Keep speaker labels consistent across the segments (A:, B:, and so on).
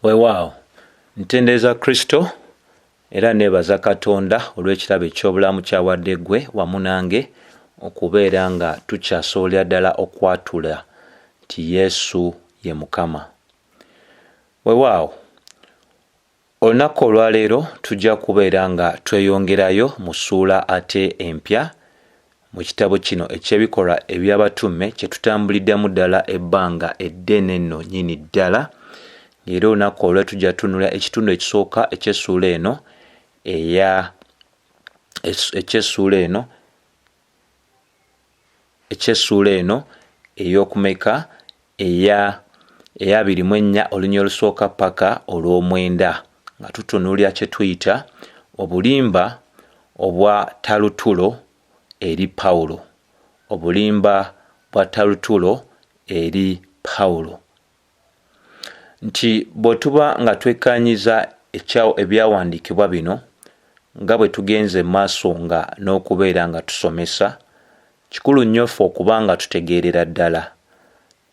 A: Weewaawo ntendeeza Kristo era neebaza Katonda olw'ekirabo eky'obulamu ky'awadde ggwe wamu nange okubeera nga tukyasobolera ddala okwatula nti Yesu ye Mukama. Weewaawo olunaku olwaleero tujja kubeera nga tweyongerayo mu ssuula ate empya mu kitabo kino eky'ebikolwa eby'abatume kye tutambuliddemu ddala ebbanga eddene nno nnyini ddala. Era olunaku olwo tujja tunula ekitundu ekisooka eky'essuula eno ey'okumeka eya 24 olunya olusooka paka olw'omwenda nga tutunuulira kye tuyita obulimba obwa Terutuulo eri Pawulo. Obulimba bwa Terutuulo eri Pawulo. Nti bwe tuba nga twekkaanyiza ebyawandiikibwa bino nga bwe tugenze maaso nga n'okubeera nga tusomesa, kikulu nnyo ffe okuba nga tutegeerera ddala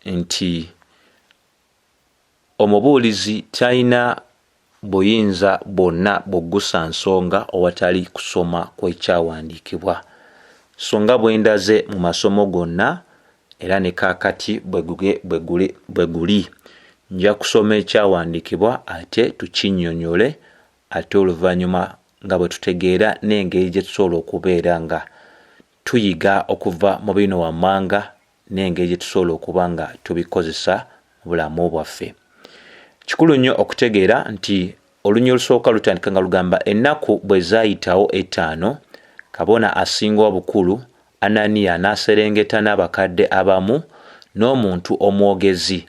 A: nti omubuulizi talina buyinza bwonna buggusa nsonga owatali kusoma kw'ekyawandiikibwa. So nga bwe ndaze mu masomo gonna era ne kaakati bwe guli nja kusoma ekyawandiikibwa ate tukinnyonnyole ate oluvannyuma nga bwe tutegeera n'engeri gye tusobola okubeera nga tuyiga okuva mu bino wammanga n'engeri gye tusobola okuba nga tubikozesa mu bulamu bwaffe. Kikulu nnyo okutegeera nti olunya olusooka lutandika nga lugamba ennaku bwe zaayitawo 5 kabona asinga obukulu Ananiya n'aserengeta n'abakadde abamu n'omuntu omwogezi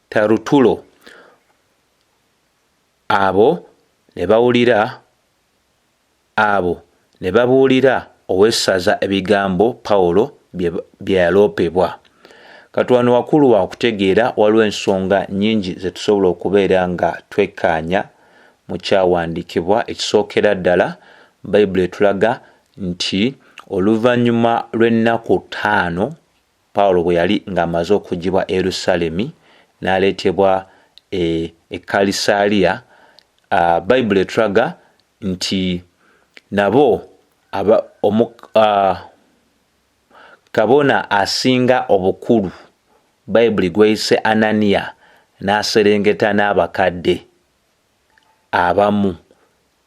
A: Terutuulo. Abo ne babuulira ow'essaza ebigambo Pawulo bye yaloopebwa. Katuwano wakulu wa kutegeera waliwo ensonga nnyingi ze tusobola okubeera nga twekkaanya mu kyawandiikibwa. Ekisookera ddala Bayibuli etulaga nti oluvannyuma lw'ennaku 5 Pawulo bwe yali ng'amaze okuggyibwa e Yerusaalemi n'aleetebwa e Kalisaaliya, Bayibuli etulaga nti nabo kabona asinga obukulu Bayibuli gweyise Ananiya n'aserengeta n'abakadde abamu.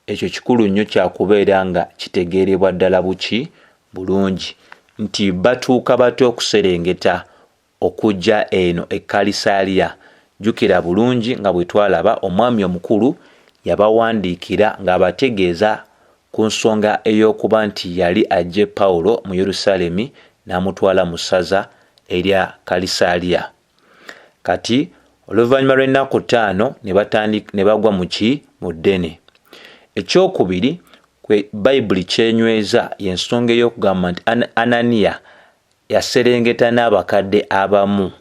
A: Ekyo kikulu nnyo kyakubeera nga kitegeerebwa ddala bulungi nti batuuka batya okuserengeta okujja eno e Kalisaaliya. Jjukira bulungi nga bwe twalaba omwami omukulu yabawandiikira ng'abategeeza ku nsonga ey'okuba nti yali aggye Pawulo mu Yerusaalemi n'amutwala mu ssaza erya Kalisaaliya. Kati oluvannyuma lw'ennaku 5 ne bagwa mu ddene. Ekyokubiri kwe Bayibuli kyenyweza y'ensonga ey'okugamba nti Ananiya yaserengeta n'abakadde abamu.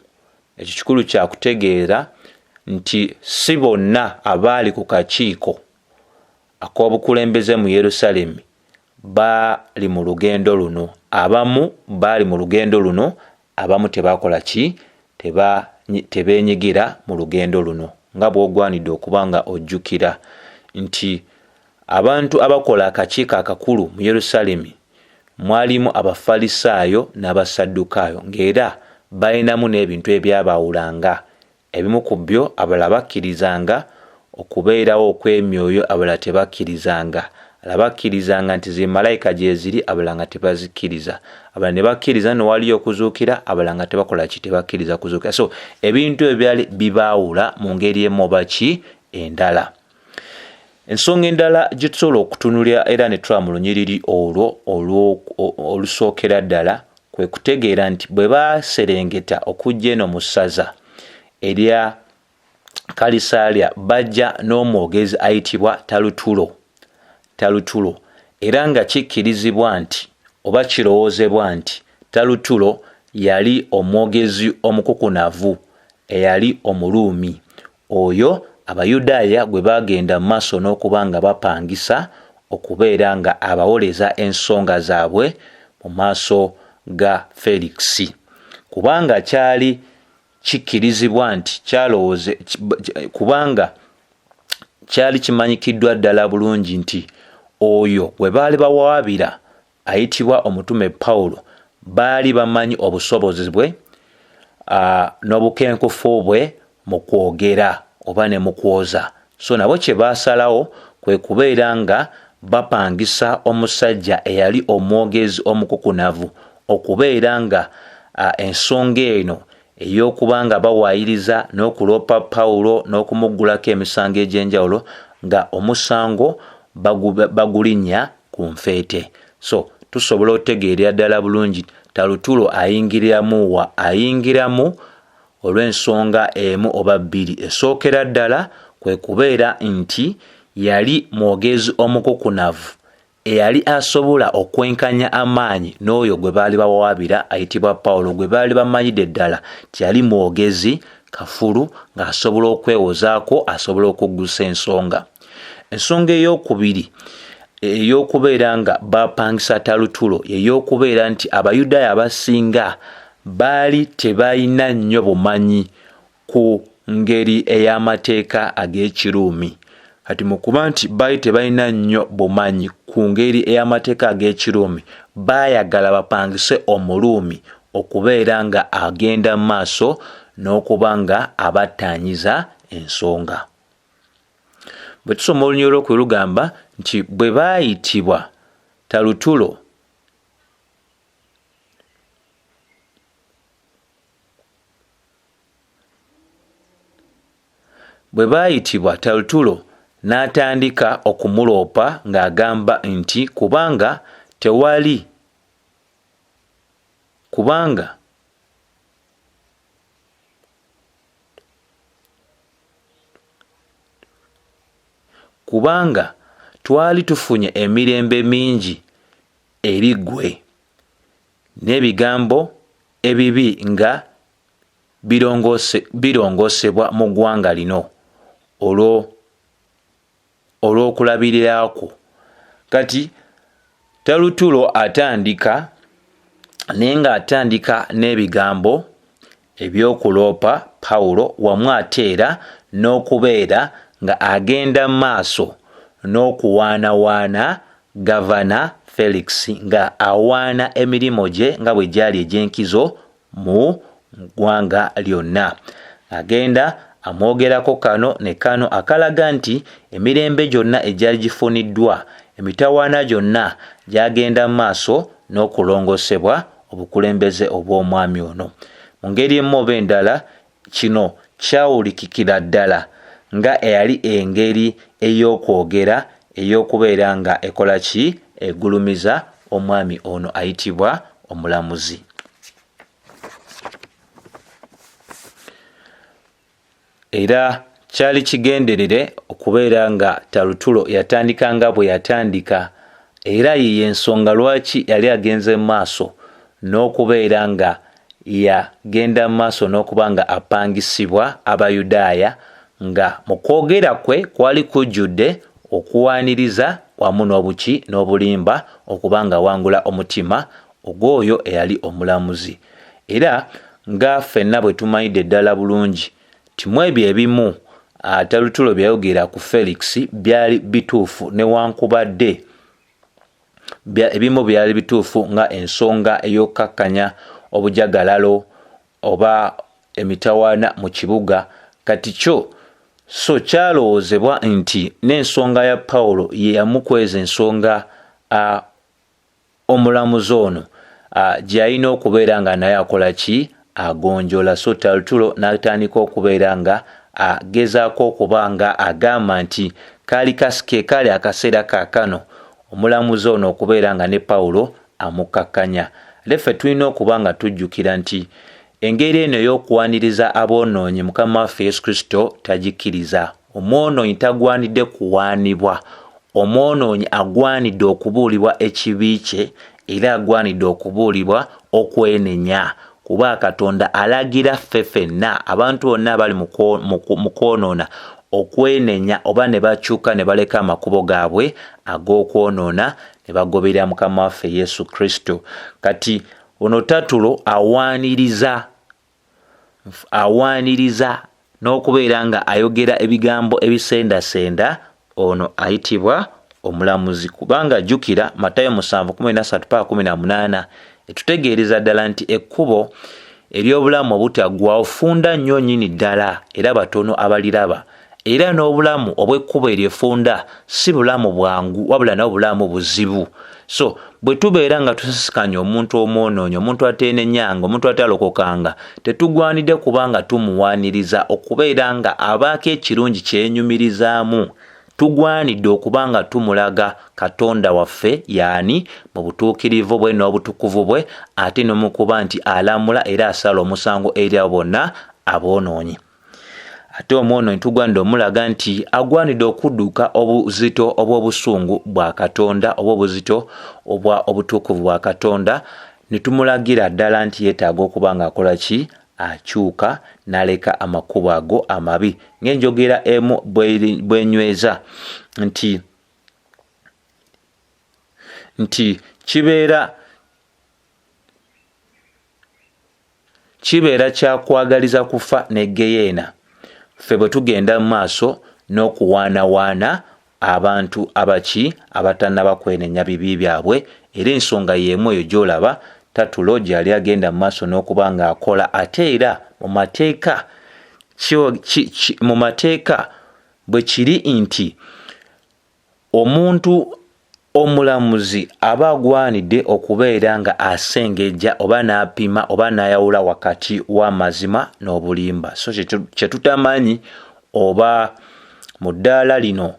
A: Ekyo kikulu kya kutegeera nti si bonna abaali ku kakiiko ak'obukulembeze mu Yerusaalemi baali mu lugendo luno. Abamu baali mu lugendo luno, abamu tebaakola ki? Tebeenyigira mu lugendo luno. Nga bw'ogwanidde okuba nga ojjukira nti abantu abakola akakiiko akakulu mu Yerusaalemi mwalimu Abafalisaayo n'Abasaddukaayo, ng'era balinamu n'ebintu ebyabawulanga. Ebimu ku byo abalala bakkirizanga okubeerawo okw'emyoyo, abalala tebakkirizanga. Abakkirizanga nti zi malayika gye ziri, abalala nga tebazikkiriza. Abalala ne bakkiriza ne waliyo okuzuukira, abalala nga tebakola ki? Tebakkiriza kuzuukira. So ebintu ebyo byali bibaawula mu ngeri emu oba ki endala. Ensonga endala gye tusobola okutunulira era ne tulaba mu lunyiriri olwo olusookera ddala kwe kutegeera nti bwe baaserengeta okujja eno mu ssaza erya Kalisaaliya bajja n'omwogezi ayitibwa Terutuulo. Era nga kikkirizibwa nti oba kirowoozebwa nti Terutuulo yali omwogezi omukukunavu eyali Omuruumi. Oyo Abayudaaya gwe bagenda mu maaso n'okuba nga bapangisa okubeera nga abawoleza ensonga zaabwe mu maaso ga Felix. kubanga kyali kikkirizibwa nti kyalowooze kubanga kyali kimanyikiddwa ddala bulungi nti oyo bwe baali bawaabira ayitibwa omutume Pawulo baali bamanyi obusobozi bwe n'obukenkufu bwe mu kwogera oba ne mu kwoza. So nabo kye baasalawo kwe kubeera nga bapangisa omusajja eyali omwogezi omukukunavu okubeera nga ensonga eno ey'okuba nga bawaayiriza n'okuloopa Pawulo n'okumuggulako emisango egy'enjawulo nga omusango bagulinnya ku nfeete. So tusobola okutegeerera ddala bulungi Terutuulo ayingiramu olw'ensonga emu oba bbiri. Esookera ddala kwe kubeera nti yali mwogezi omukukunavu eyali asobola okwenkanya amaanyi n'oyo gwe baali bawaabira ayitibwa Pawulo gwe baali bamanyidde ddala tiyali mwogezi kafulu ng'asobola okwewozaako asobola okuggusa ensonga. Ensonga ey'okubiri ey'okubeera nga bapangisa Terutuulo ey'okubeera nti Abayudaaya abasinga baali tebalina nnyo bumanyi ku ngeri ey'amateeka ag'Ekiruumi. Kati mu kuba nti baali tebalina nnyo bumanyi ku ngeri ey'amateeka ag'Ekiruumi baayagala bapangise Omuruumi okubeera nga agenda mu maaso n'okuba nga abattaanyiza ensonga. Bwe tusoma olunyiriri olwokubiri lugamba nti bwe baayitibwa Terutuulo n'atandika okumuloopa ng'agamba nti kubanga twali tufunye emirembe mingi eri ggwe n'ebigambo ebibi nga birongoosebwa mu ggwanga lino olw'okulabirira kwo. Kati Terutuulo atandika naye ng'atandika n'ebigambo eby'okuloopa Pawulo wamu ate era n'okubeera nga agenda mu maaso n'okuwaanawaana Gavana Felix nga awaana emirimu gye nga bwe gyali egy'enkizo mu ggwanga lyonna. Agenda amwogerako kano ne kano akalaga nti emirembe gyonna egyali gifuniddwa emitawaana gyonna gyagenda mu maaso n'okulongoosebwa obukulembeze obw'omwami ono. Mu ngeri emu oba endala kino kyawulikikira ddala nga eyali engeri ey'okwogera ey'okubeera nga ekola ki egulumiza omwami ono ayitibwa omulamuzi. Era kyali kigenderere okubeera nga Terutuulo yatandika nga bwe yatandika era ye ensonga lwaki yali agenze mu maaso n'okubeera nga yagenda mu maaso n'okuba nga apangisibwa Abayudaaya nga mu kwogera kwe kwali kujjudde okuwaaniriza wamu n'obuki n'obulimba okuba nga wangula omutima ogw'oyo eyali omulamuzi. Era nga ffenna bwe tumanyidde ddala bulungi timu ebyo ebimu Terutuulo byayogera ku Felix byali bituufu newankubadde ebimu byali bituufu nga ensonga ey'okkakkanya obujagalalo oba emitawaana mu kibuga. Kati kyo so kyalowoozebwa nti n'ensonga ya Pawulo ye yamukweza ensonga omulamuzi ono gy'alina okubeera nga naye akola ki agonjola. So Terutuulo n'atandika okubeera nga agezaako okuba nga agamba nti kaali akaseera kaakano omulamuzi ono okubeera nga ne Pawulo amukkakkanya. Leffe tulina okuba nga tujjukira nti engeri eno ey'okuwaaniriza aboonoonyi Mukama waffe Yesu Kristo tagikkiriza. Omwonoonyi tagwanidde kuwaanibwa, omwonoonyi agwanidde okubuulibwa ekibi kye era agwanidde okubuulibwa okwenenya, kuba Katonda alagira ffe ffenna abantu bonna abali mu kwonoona okwenenya oba ne bakyuka ne baleka amakubo gaabwe ag'okwonoona ne bagoberera Mukama waffe Yesu Kristo. Kati ono Terutuulo awaaniriza n'okubeera nga ayogera ebigambo ebisendasenda, ono ayitibwa omulamuzi. Kubanga jjukira Matayo 7:13-18 etutegeereza ddala nti ekkubo ery'obulamu obutaggwaawo funda nnyo nnyini ddala era batono abaliraba, era n'obulamu obw'ekkubo eryefunda si bulamu bwangu wabula n'obulamu buzibu. So bwe tubeera nga tusisikanya omuntu omwonoonyi, omuntu ateenenyanga, omuntu atalokokanga, tetugwanidde kubanga tumuwaaniriza okubeera nga abaako ekirungi kyenyumirizaamu. Tugwanidde okubanga tumulaga Katonda waffe yaani mu butuukirivu bwe n'obutukuvu bwe, ate n'omukuba nti alamula era asala omusango eri abo bonna aboonoonyi. Ate omwonoonyi tugwanidde omulaga nti agwanidde okudduka obuzito obw'obusungu bwa Katonda oba obuzito obutukuvu bwa Katonda, ne tumulagira ddala nti yeetaaga okuba nga akola ki? Akyuka n'aleka amakubo ago amabi. Ng'enjogera emu bw'enyweza nti kibeera kyakwagaliza kufa n'eggeyeena ffe bwe tugenda mu maaso n'okuwaanawaana abantu abatannaba kwenenya bibi byabwe. Era ensonga y'emu eyo gy'olaba Terutuulo gy'ali agenda mu maaso n'okuba ng'akola. Ate era mu mateeka bwe kiri nti omuntu omulamuzi aba agwanidde okubeera nga asengejja oba n'apima oba n'ayawula wakati w'amazima n'obulimba. So kye tutamanyi oba mu ddaala lino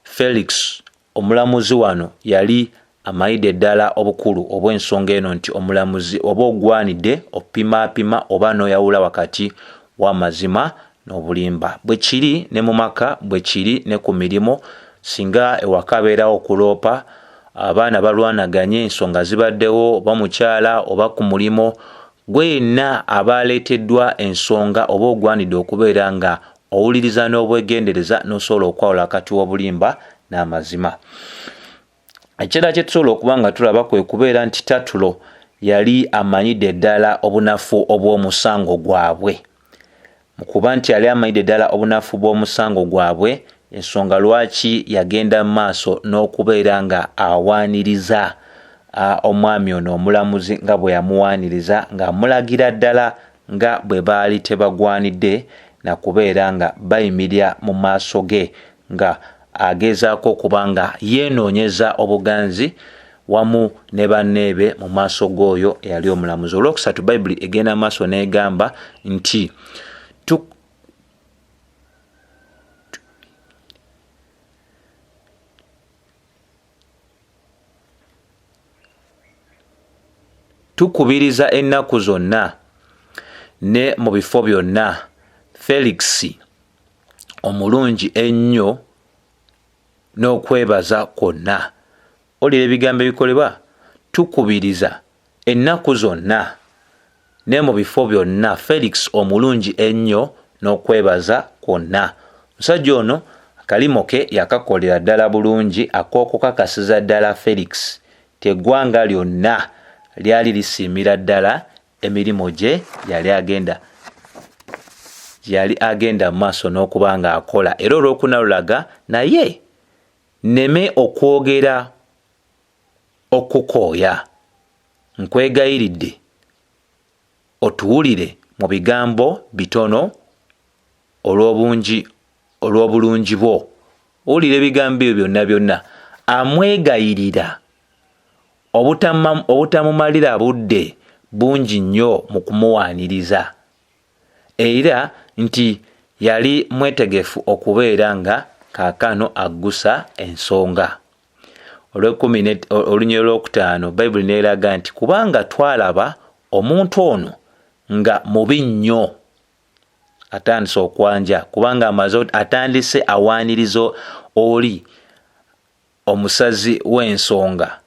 A: Felix omulamuzi wano yali amayidde ddala obukulu obw'ensonga eno nti omulamuzi oba ogwanidde opimaapima oba n'oyawula wakati w'amazima n'obulimba. Bwe kiri ne mu maka, bwe kiri ne ku mirimu. Singa ewaka abeerawo okuloopa, abaana balwanaganye, ensonga zibaddewo oba mukyala oba ku mulimu, gwe yenna abaaleeteddwa ensonga oba ogwanidde okubeera nga owuliriza n'obwegendereza n'osobola okwawula wakati w'obulimba n'amazima. Ekirala kye tusobola okuba nga tulaba kwe kubeera nti Terutuulo yali amanyidde ddala obunafu obw'omusango gwabwe. Mu kuba nti yali amanyidde ddala obunafu bw'omusango gwabwe, ensonga lwaki yagenda mu maaso n'okubeera nga awaaniriza omwami ono omulamuzi nga bwe yamuwaaniriza, ng'amulagira ddala nga bwe baali tebagwanidde na kubeera nga bayimirira mu maaso ge nga agezaako okuba nga yeenoonyeza obuganzi wamu ne banneebe mu maaso g'oyo eyali omulamuzi. Olwokusatu Bayibuli egenda mu maaso n'egamba nti tukubiriza ennaku zonna ne mu bifo byonna Felix omulungi ennyo n'okwebaza kwonna. Olira ebigambo ebikolebwa, tukubiriza ennaku zonna ne mu bifo byonna Felix omulungi ennyo n'okwebaza kwonna. Omusajja ono akalimo ke yakakolera ddala bulungi, ak'okukakasiza ddala Felix teggwanga lyonna lyali lisiimira ddala emirimu gye yali agenda mu maaso n'okuba ng'akola. Era olw'okunalulaga naye nneme okwogera okukooya, nkwegayiridde otuwulire mu bigambo bitono olw'obulungi bwo. Owulira ebigambo ebyo byonna amwegayirira obutamumalira budde bungi nnyo mu kumuwaaniriza, era nti yali mwetegefu okubeera nga kaakano aggusa ensonga. Olunyiriri olwokutaano Bayibuli neeraga nti kubanga twalaba omuntu ono nga mubi nnyo, atandise okwanja kubanga atandise awaaniriza oli omusazi w'ensonga,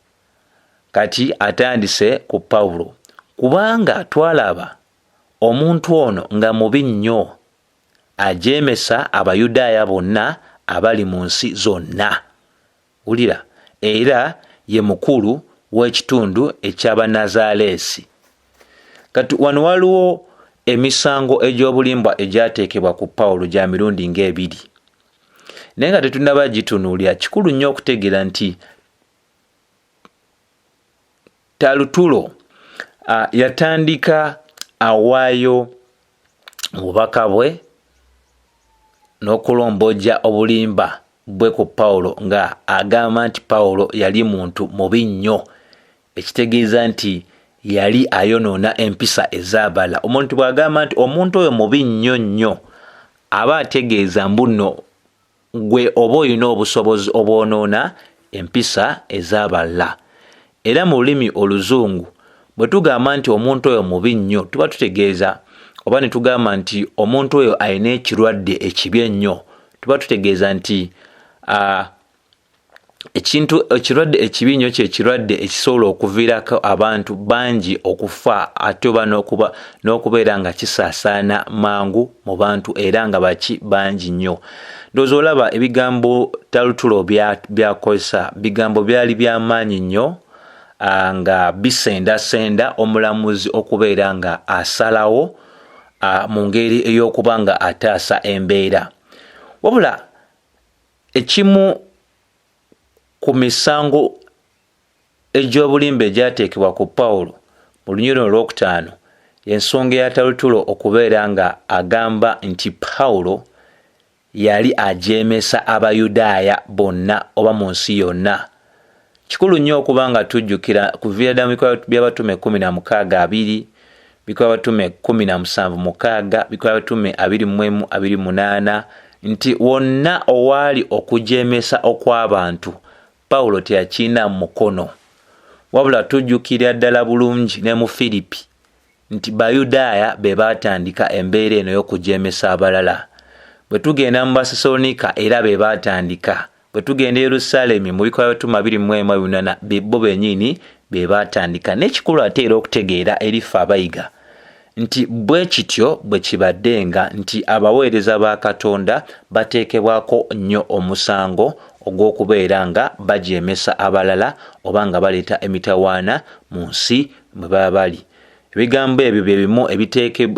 A: kati atandise ku Pawulo. Kubanga twalaba omuntu ono nga mubi nnyo, ajeemesa Abayudaaya bonna abali mu nsi zonna. Wulira, era ye mukulu w'ekitundu eky'Abanazaaleesi. Kati wano waliwo emisango egy'obulimba egyateekebwa ku Pawulo gya mirundi ng'ebiri. Naye nga tetunnaba gitunuulira, kikulu nnyo okutegeera nti Terutuulo yatandika awaayo obubaka bwe n'okulumbojja obulimba bwe ku Pawulo nga agamba nti Pawulo yali muntu mubi nnyo, ekitegeeza nti yali ayonoona empisa ez'abalala. Omuntu bw'agamba nti omuntu oyo mubi nnyo nnyo, aba ategeeza mbuno gwe oba olina obusobozi obwonoona empisa ez'abalala. Era mu lulimi Oluzungu bwe tugamba nti omuntu oyo mubi nnyo, tuba tutegeeza, oba ne tugamba nti omuntu oyo alina ekirwadde ekibi ennyo, tuba tutegeeza nti ekirwadde ekibi nnyo kye kirwadde ekisobola okuviirako abantu bangi okufa, ate oba n'okubeera nga kisaasaana mangu mu bantu era nga baki bangi nnyo. Ndowooza olaba ebigambo Terutuulo by'akozesa, bigambo byali by'amaanyi nnyo, nga bisendasenda omulamuzi okubeera nga asalawo mu ngeri ey'okuba nga ataasa embeera. Wabula ekimu ku misango egy'obulimba egyateekebwa ku Pawulo mu lunyiriri olwokutaano y'ensonga ya Terutuulo okubeera nga agamba nti Pawulo yali ajeemesa Abayudaaya bonna oba mu nsi yonna. Kikulu nnyo okuba nga tujjukira kuviira ddala mu Bikolwa by'Abatume 16:2, Bikolwa by'Abatume 17:6, Bikolwa by'Abatume 21:28 nti wonna owaali okujeemesa okw'abantu Pawulo teyakiina mu mukono. Wabula tujjukira ddala bulungi ne mu Filipi nti Bayudaaya be baatandika embeera eno y'okujeemesa abalala. Bwe tugenda mu Basesalonika era be baatandika. Bwe tugenda e Yerusaalemi mu Bikolwa by'Abatume 21:8 bo bennyini be baatandika. N'ekikulu ate era okutegeera erifa abayiga nti bwe kityo bwe kibaddenga nti abaweereza ba Katonda bateekebwako nnyo omusango ogw'okubeera nga bajeemesa abalala oba nga baleeta emitawaana mu nsi mwe baba bali. Ebigambo ebyo bye bimu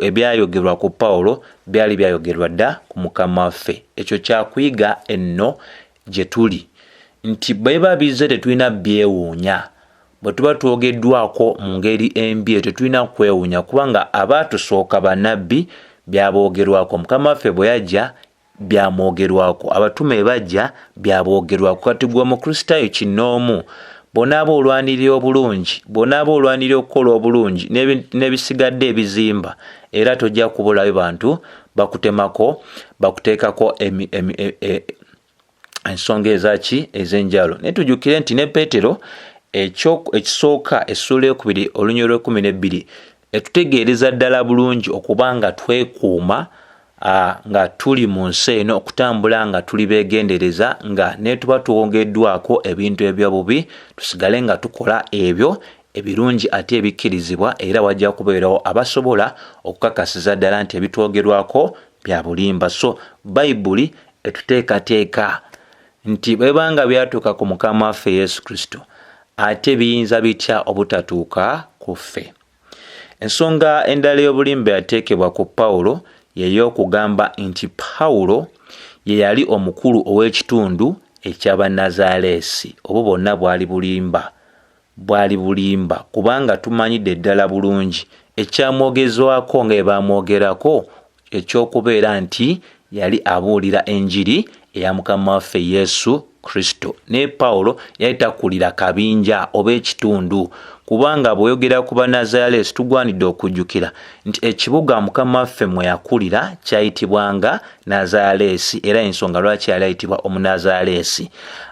A: ebyayogerwa ku Pawulo byali byayogerwa dda ku Mukama waffe. Ekyo kyakuyiga enno gye tuli nti bwe biba bizze tetulina byewuunya. Bwe tuba twogeddwako mu ngeri embi tetulina kwewuunya kubanga abaatusooka bannabbi byaboogerwako. Mukama waffe bwe yajja byamwogerwako, abatume bajja byaboogerwako. Kati gwe Mukristaayo kinnoomu bw'onaaba olwanirira obulungi, bw'onaaba olwanirira okukola obulungi n'ebisigadde ebizimba, era tojja kubulayo bantu bakutemako bakuteekako ensonga ezaki ez'enjalo. Naye tujjukire nti ne Peetero ekisooka essula 2 olunyiriri 12 etutegeereza ddala bulungi okuba nga twekuuma nga tuli mu nsi eno, okutambula nga tuli beegendereza, nga ne tuba tuwongeddwako ebintu ebyobubi tusigale nga tukola ebyo ebirungi ate ebikkirizibwa, era wajja kubeerawo abasobola okukakasiza ddala nti ebitwogerwako bya bulimba. So Bayibuli etuteekateeka nti bwe banga byatuuka ku Mukama waffe Yesu Kristo, ate biyinza bitya obutatuuka ku ffe. Ensonga endala y'obulimba yateekebwa ku Pawulo y'ey'okugamba nti Pawulo ye yali omukulu ow'ekitundu eky'Abanazaaleesi. Obwo bwonna bwali bulimba kubanga tumanyidde ddala bulungi ekyamwogezwako nga ebamwogerako ekyokubeera nti yali abuulira enjiri eya Mukama waffe Yesu Kristo. Ne Pawulo yali takulira kabinja oba ekitundu, kubanga bw'oyogera ku Banazaaleesi tugwanidde okujjukira nti ekibuga Mukama waffe mwe yakulira kyayitibwanga Nazaaleesi, era ensonga lwaki yali ayitibwa Omunazaaleesi.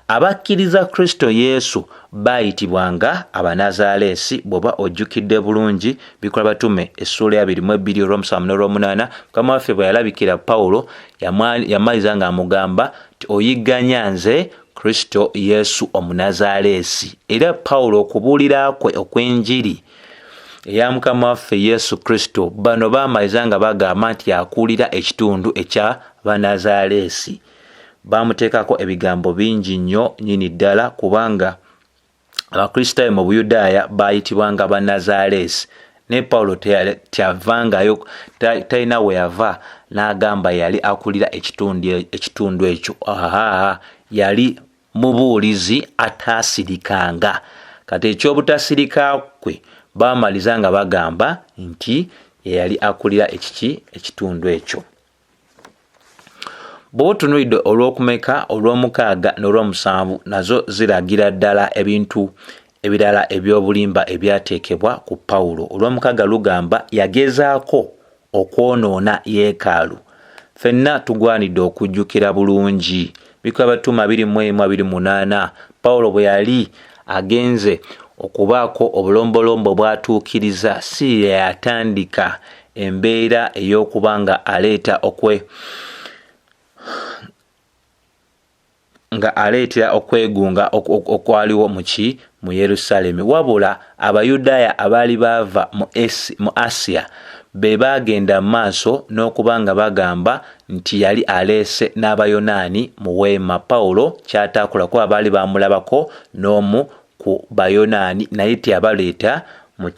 A: Abakkiriza Kristo Yesu baayitibwanga Abanazaaleesi. Bw'oba ojjukidde bulungi Bikolwa by'Abatume essula 22 olw'omusanvu n'olw'omunaana, Mukama waffe bwe yalabikira Pawulo yamaliza ng'amugamba nti oyigganya nze Kristo Yesu Omunazaaleesi. Era Pawulo okubuulira kwe okw'enjiri eya Mukama waffe Yesu Kristo, bano baamaliza nga bagamba nti yakuulira ekitundu ekya Banazaaleesi. Baamuteekako ebigambo bingi nnyo nnyini ddala, kubanga abakristaayo mu Buyudaaya baayitibwanga Bannazaalesi. Ne Pawulo tyavangayo, talina we yava n'agamba yali akulira ekitundu ekyo. Yali mubuulizi ataasirikanga. Kati ekyobutasirika kwe baamaliza nga bagamba nti yali akulira ekitundu ekyo. Bw'otunuulidde olw'okumeka, olw'omukaaga n'olw'omusanvu nazo ziragira ddala ebintu ebirala ebyobulimba ebyateekebwa ku Pawulo. Olw'omukaaga lugamba yagezaako okwonoona yeekaalu. Ffenna tugwanidde okujjukira bulungi Ebikolwa by'Abatume 21:28 Pawulo bwe yali agenze okubaako obulombolombo bw'atuukiriza, si yatandika embeera ey'okuba nga aleetera okwegunga okwaliwo mu Yerusaalemi, wabula Abayudaaya abaali baava mu Asiya be baagenda mu maaso n'okuba nga bagamba nti yali aleese n'Abayonaani mu weema. Pawulo ky'ataakola kuba baali bamulabako n'omu ku Bayonaani naye teyabaleeta mu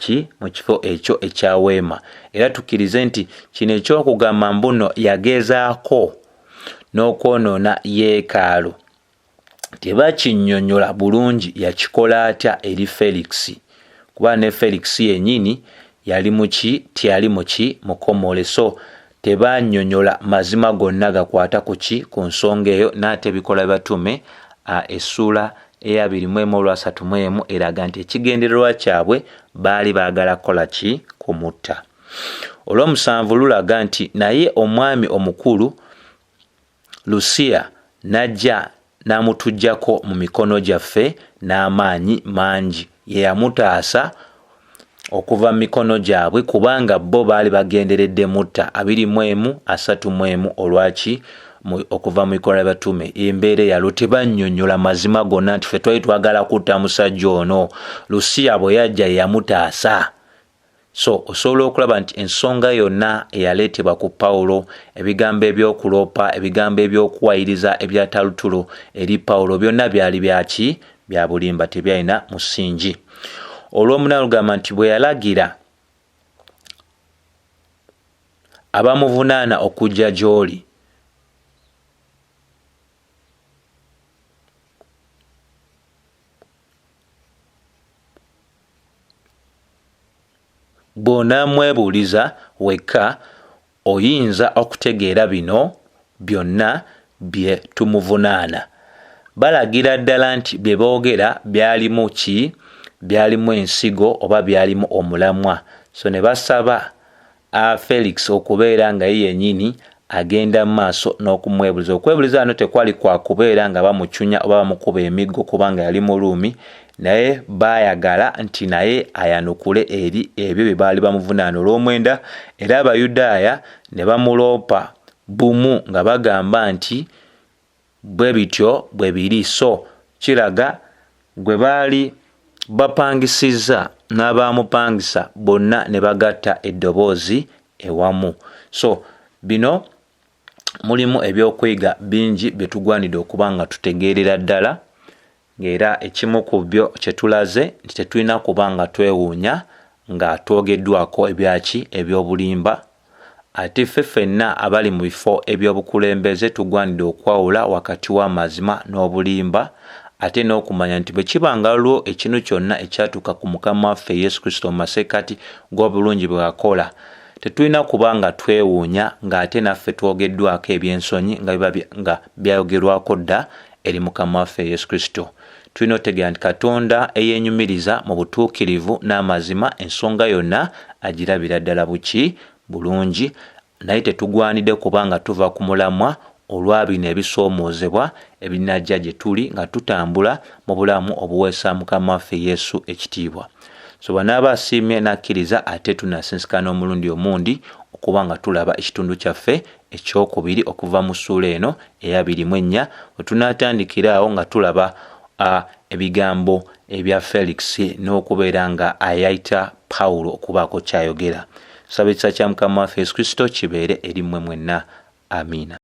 A: kifo ekyo ekya weema. Era tukkirize nti kino eky'okugamba mbuno yagezaako n'okwonoona yeekaalu tebakinnyonnyola bulungi yakikola atya eri Felix, kuba ne Felix yennyini yali teyali mukomole, so tebannyonnyola mazima gonna gakwata ku nsonga eyo. N'ate Ebikolwa by'Abatume essuula eya 21:31 eraga nti ekigendererwa kyabwe baali baagala kukola kumutta. Olw'omusanvu lulaga nti naye omwami omukulu Lusiya n'ajja n'amutuggyako mu mikono gyaffe n'amaanyi mangi. Ye yamutaasa okuva mu mikono gyabwe kubanga bo baali bagenderedde mutta. 21:31 olwaki okuva mu Bikolwa by'Abatume. Embeera yalwo tebannyonnyola mazima gonna nti ffe twali twagala kutta musajja ono. Lusiya bwe yajja yamutaasa. So osobola okulaba nti ensonga yonna eyaleetebwa ku Pawulo, ebigambo ebyokuloopa, ebigambo ebyokuwayiriza ebya Terutuulo eri Pawulo, byonna byali bya bulimba, tebyalina musingi. Olw'omunaana lugamba nti bwe yalagira abamuvunaana okujja gy'oli, bw'onaamwebuuliza wekka oyinza okutegeera bino byonna bye tumuvunaana. Balagira ddala nti bye boogera byalimu ensigo oba byalimu omulamwa. So ne basaba Felix okubeera nga ye yennyini agenda mu maaso n'okumwebuliza. Okwebuliza wano tekwali kwa kubeera nga bamucunya oba bamukuba emiggo kubanga yali Muruumi, naye baayagala nti naye ayanukule eri ebyo bye baali bamuvunaana olw'omwenda. Era Abayudaaya ne bamuloopa bumu nga bagamba nti bwe bityo bwe biri. So kiraga gwe baali bapangisizza n'abamupangisa bonna ne bagatta eddoboozi ewamu. So bino mulimu ebyokuyiga bingi bye tugwanidde okuba nga tutegeerera ddala, ng'era ekimu ku byo kye tulaze nti tetulina kuba nga twewuunya nga twogeddwako ebyobulimba. Ate ffe ffenna abali mu bifo ebyobukulembeze tugwanidde okwawula wakati w'amazima n'obulimba, ate n'okumanya nti bwe kibanga lwo ekintu kyonna ekyatuuka ku Mukama waffe Yesu Kristo mu masekkati g'obulungi bwe wakola, tetulina kuba nga twewuunya ng'ate naffe twogeddwako ebyensonyi nga byayogerwako dda eri Mukama waffe Yesu Kristo. Tulina otegeera nti Katonda eyeenyumiriza mu butuukirivu n'amazima, ensonga yonna agirabira ddala bulungi, naye tetugwanidde kuba nga tuva ku mulamwa olwa bino ebisoomoozebwa ebinajja gye tuli nga tutambula mu bulamu obuweesa Mukama waffe Yesu ekitiibwa. So bw'anaaba asiimye n'akkiriza, ate tunasensika omulundi omundi okuba nga tulaba ekitundu kyaffe ekyokubiri okuva mu ssuula eno eya 24 we tunaatandikira awo nga tulaba ebigambo ebya Felix n'okubeera nga ayayita Pawulo okubaako kyayogera. Tusaba ekisa kya Mukama waffe Yesu Kristo kibeere eri mmwe mwenna. Amiina.